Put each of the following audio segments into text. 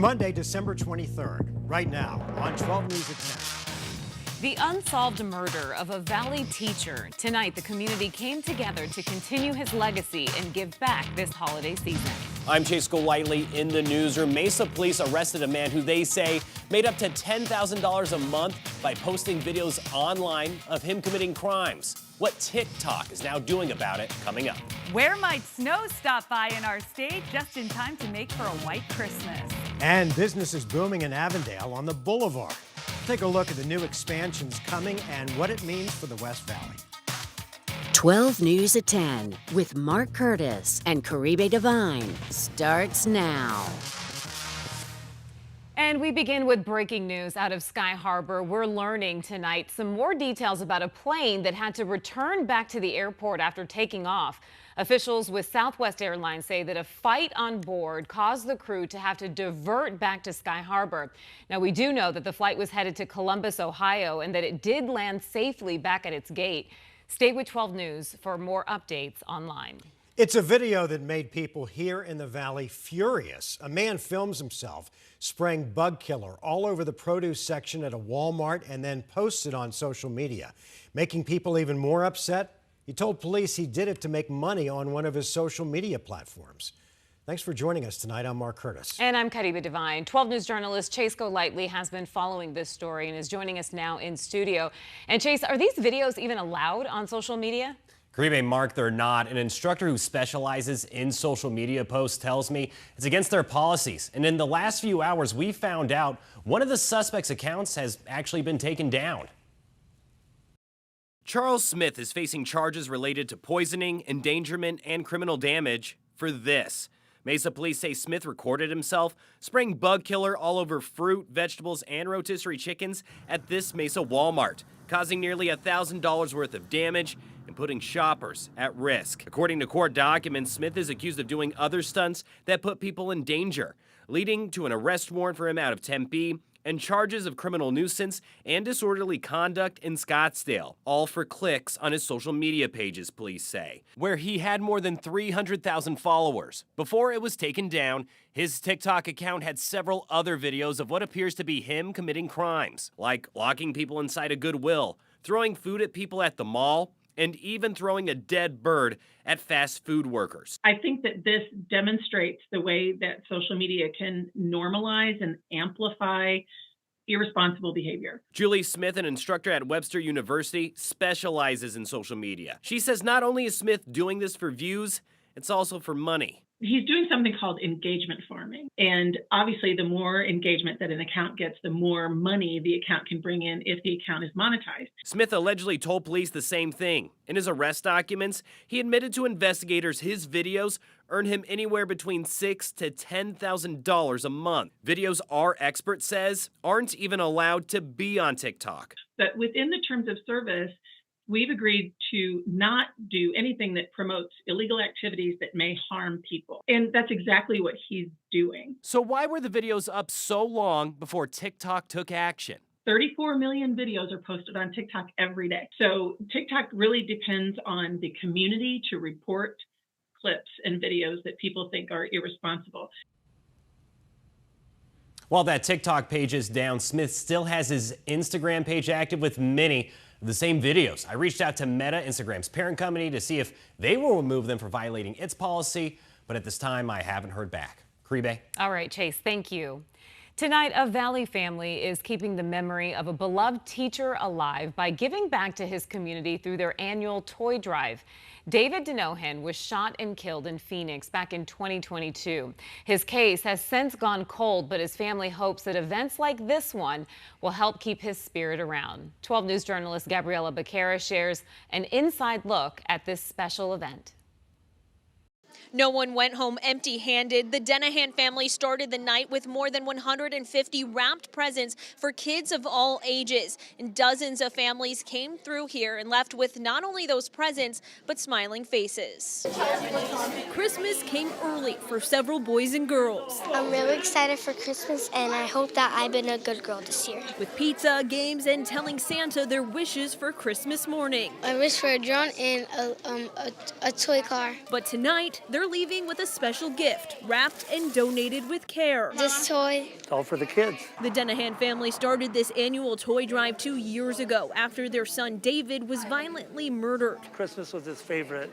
Monday, December 23rd, right now on 12 News at 10. The unsolved murder of a Valley teacher. Tonight, the community came together to continue his legacy and give back this holiday season. I'm Chase Golightly in the newsroom. Mesa police arrested a man who they say made up to $10,000 a month by posting videos online of him committing crimes. What TikTok is now doing about it, coming up. Where might snow stop by in our state just in time to make for a white Christmas? And business is booming in Avendale on the boulevard. Take a look at the new expansions coming and what it means for the West Valley. 12 News at 10 with Mark Curtis and Caribe Divine starts now. And we begin with breaking news out of Sky Harbor. We're learning tonight some more details about a plane that had to return back to the airport after taking off. Officials with Southwest Airlines say that a fight on board caused the crew to have to divert back to Sky Harbor. Now, we do know that the flight was headed to Columbus, Ohio, and that it did land safely back at its gate. Stay with 12 News for more updates online. It's a video that made people here in the valley furious. A man films himself spraying bug killer all over the produce section at a Walmart and then posts it on social media, making people even more upset. He told police he did it to make money on one of his social media platforms. Thanks for joining us tonight. I'm Mark Curtis. And I'm Caribe Divine. 12 News journalist Chase Golightly has been following this story and is joining us now in studio. And Chase, are these videos even allowed on social media? Caribe, Mark, they're not. An instructor who specializes in social media posts tells me it's against their policies. And in the last few hours, we found out one of the suspect's accounts has actually been taken down. Charles Smith is facing charges related to poisoning, endangerment, and criminal damage for this. Mesa police say Smith recorded himself spraying bug killer all over fruit, vegetables, and rotisserie chickens at this Mesa Walmart, causing nearly $1,000 worth of damage and putting shoppers at risk. According to court documents, Smith is accused of doing other stunts that put people in danger, leading to an arrest warrant for him out of Tempe and charges of criminal nuisance and disorderly conduct in Scottsdale, all for clicks on his social media pages, police say, where he had more than 300,000 followers. Before it was taken down, his TikTok account had several other videos of what appears to be him committing crimes, like locking people inside a Goodwill, throwing food at people at the mall, and even throwing a dead bird at fast food workers. I think that this demonstrates the way that social media can normalize and amplify irresponsible behavior. Julie Smith, an instructor at Webster University, specializes in social media. She says not only is Smith doing this for views, it's also for money. He's doing something called engagement farming. And obviously, the more engagement that an account gets, the more money the account can bring in if the account is monetized. Smith allegedly told police the same thing. In his arrest documents, he admitted to investigators his videos earn him anywhere between $6,000 to $10,000 a month. Videos our expert says aren't even allowed to be on TikTok. But within the terms of service, we've agreed to not do anything that promotes illegal activities that may harm people. And that's exactly what he's doing. So why were the videos up so long before TikTok took action? 34 million videos are posted on TikTok every day. So TikTok really depends on the community to report clips and videos that people think are irresponsible. While that TikTok page is down, Smith still has his Instagram page active with many of the same videos. I reached out to Meta, Instagram's parent company, to see if they will remove them for violating its policy, but at this time I haven't heard back. Caribe. All right, Chase, thank you. Tonight, a Valley family is keeping the memory of a beloved teacher alive by giving back to his community through their annual toy drive. David Denohan was shot and killed in Phoenix back in 2022. His case has since gone cold, but his family hopes that events like this one will help keep his spirit around. 12 News journalist Gabriela Becerra shares an inside look at this special event. No one went home empty-handed. The Denohan family started the night with more than 150 wrapped presents for kids of all ages. And dozens of families came through here and left with not only those presents, but smiling faces. Christmas came early for several boys and girls. I'm really excited for Christmas, and I hope that I've been a good girl this year. With pizza, games, and telling Santa their wishes for Christmas morning. I wish for a drone and a toy car. But tonight, gift. They're leaving with a special gift, wrapped and donated with care. This toy. It's all for the kids. The Denahan family started this annual toy drive 2 years ago after their son David was violently murdered. Christmas was his favorite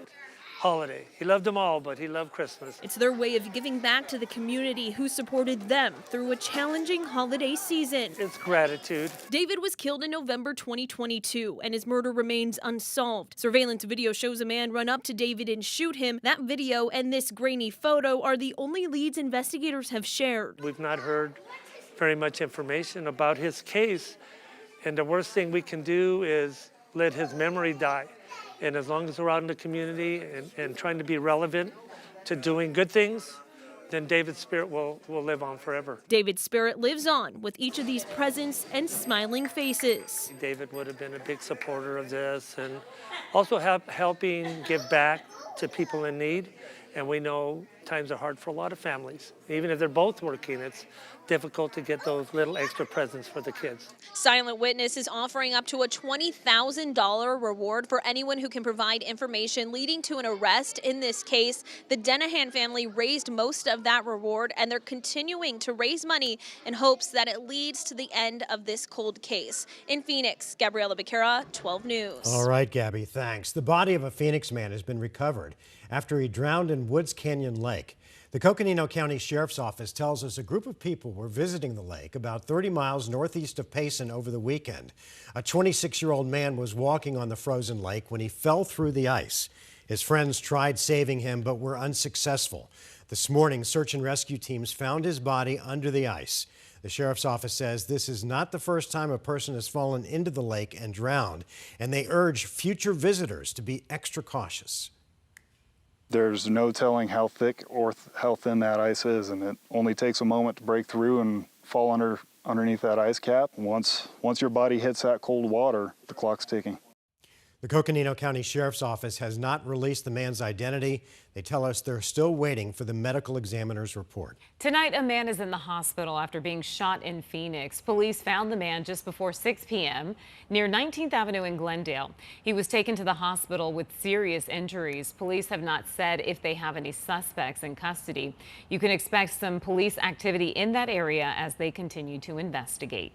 holiday. He loved them all, but he loved Christmas. It's their way of giving back to the community who supported them through a challenging holiday season. It's gratitude. David was killed in November 2022, and his murder remains unsolved. Surveillance video shows a man run up to David and shoot him. That video and this grainy photo are the only leads investigators have shared. We've not heard very much information about his case, and the worst thing we can do is let his memory die. And as long as we're out in the community and trying to be relevant to doing good things, then David's spirit will live on forever. David's spirit lives on with each of these presents and smiling faces. David would have been a big supporter of this and also helping give back to people in need. And we know times are hard for a lot of families. Even if they're both working, it's difficult to get those little extra presents for the kids. Silent Witness is offering up to a $20,000 reward for anyone who can provide information leading to an arrest in this case. The Denahan family raised most of that reward, and they're continuing to raise money in hopes that it leads to the end of this cold case. In Phoenix, Gabriela Becerra, 12 News. All right, Gabby, thanks. The body of a Phoenix man has been recovered after he drowned in Woods Canyon Lake. The Coconino County Sheriff's Office tells us a group of people were visiting the lake about 30 miles northeast of Payson over the weekend. A 26-year-old man was walking on the frozen lake when he fell through the ice. His friends tried saving him but were unsuccessful. This morning, search and rescue teams found his body under the ice. The Sheriff's Office says this is not the first time a person has fallen into the lake and drowned, and they urge future visitors to be extra cautious. There's no telling how thick or how thin that ice is, and it only takes a moment to break through and fall underneath that ice cap. Once your body hits that cold water, the clock's ticking. The Coconino County Sheriff's Office has not released the man's identity. They tell us they're still waiting for the medical examiner's report. Tonight, a man is in the hospital after being shot in Phoenix. Police found the man just before 6 p.m. near 19th Avenue in Glendale. He was taken to the hospital with serious injuries. Police have not said if they have any suspects in custody. You can expect some police activity in that area as they continue to investigate.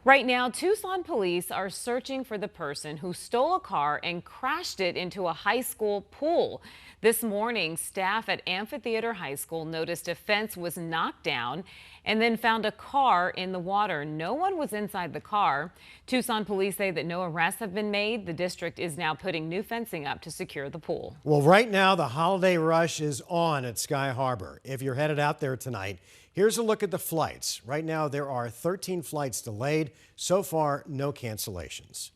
Right now, Tucson police are searching for the person who stole a car and crashed it into a high school pool. This morning, staff at Amphitheater High School noticed a fence was knocked down and then found a car in the water. No one was inside the car. Tucson police say that no arrests have been made. The district is now putting new fencing up to secure the pool. Well, right now, the holiday rush is on at Sky Harbor. If you're headed out there tonight, here's a look at the flights. Right now, there are 13 flights delayed. So far, no cancellations.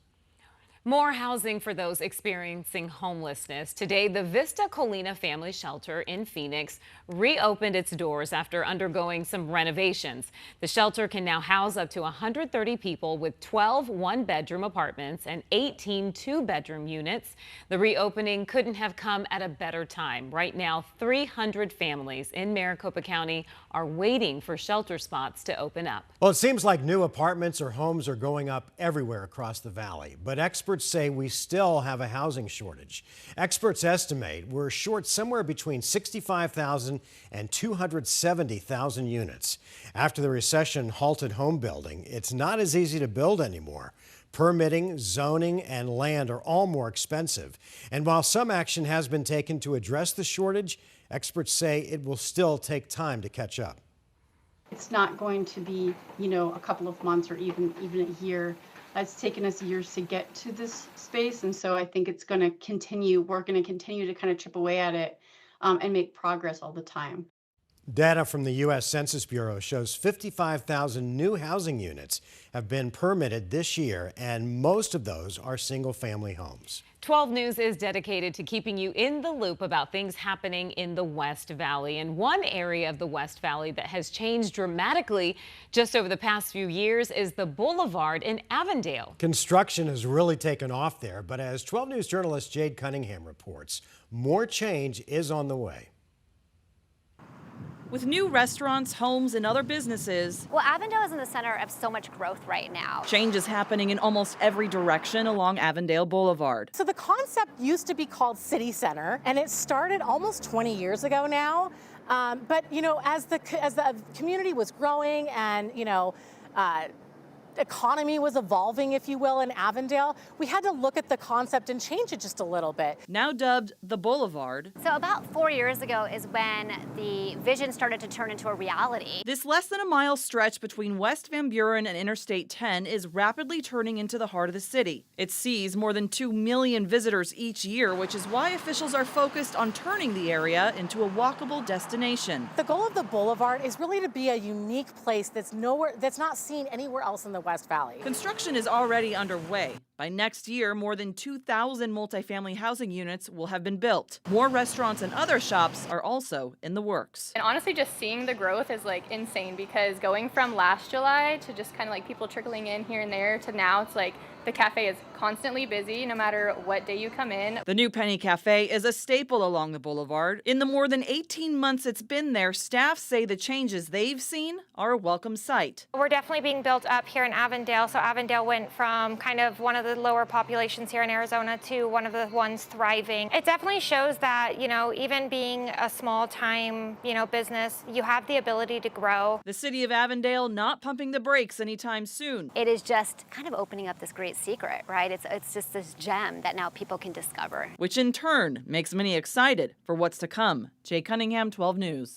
More housing for those experiencing homelessness. Today, the Vista Colina Family Shelter in Phoenix reopened its doors after undergoing some renovations. The shelter can now house up to 130 people with 12 one-bedroom apartments and 18 two-bedroom units. The reopening couldn't have come at a better time. Right now, 300 families in Maricopa County are waiting for shelter spots to open up. Well, it seems like new apartments or homes are going up everywhere across the valley, but experts say we still have a housing shortage. Experts estimate we're short somewhere between 65,000 and 270,000 units. After the recession halted home building, it's not as easy to build anymore. Permitting, zoning, and land are all more expensive. And while some action has been taken to address the shortage, experts say it will still take time to catch up. It's not going to be, a couple of months or even a year. It's taken us years to get to this space, and so I think it's going to continue. We're going to continue to kind of chip away at it and make progress all the time. Data from the U.S. Census Bureau shows 55,000 new housing units have been permitted this year, and most of those are single-family homes. 12 News is dedicated to keeping you in the loop about things happening in the West Valley. And one area of the West Valley that has changed dramatically just over the past few years is the Boulevard in Avendale. Construction has really taken off there, but as 12 News journalist Jade Cunningham reports, more change is on the way. With new restaurants, homes, and other businesses, Well, Avendale is in the center of so much growth right now. change is happening in almost every direction along Avendale Boulevard. So the concept used to be called City Center, and it started almost 20 years ago now. But you know, as the community was growing and economy was evolving, if you will, in Avondale, we had to look at the concept and change it just a little bit. Now dubbed the Boulevard, So about 4 years ago is when the vision started to turn into a reality. this less than a mile stretch between West Van Buren and Interstate 10 is rapidly turning into the heart of the city. It sees more than 2 million visitors each year, which is why officials are focused on turning the area into a walkable destination. The goal of the Boulevard is really to be a unique place that's not seen anywhere else in the West Valley. Construction is already underway. By next year, more than 2,000 multifamily housing units will have been built. More restaurants and other shops are also in the works. And honestly, just seeing the growth is like insane, because going from last July to just kind of like people trickling in here and there to now, it's like the cafe is constantly busy no matter what day you come in. The new Penny Cafe is a staple along the boulevard. In the more than 18 months it's been there, staff say the changes they've seen are a welcome sight. We're definitely being built up here in Avondale. So Avondale went from kind of one of the lower populations here in Arizona to one of the ones thriving. It definitely shows that, even being a small time, business, you have the ability to grow. The city of Avondale not pumping the brakes anytime soon. It is just kind of opening up this great secret, right? It's just this gem that now people can discover. Which in turn makes many excited for what's to come. Jay Cunningham, 12 News.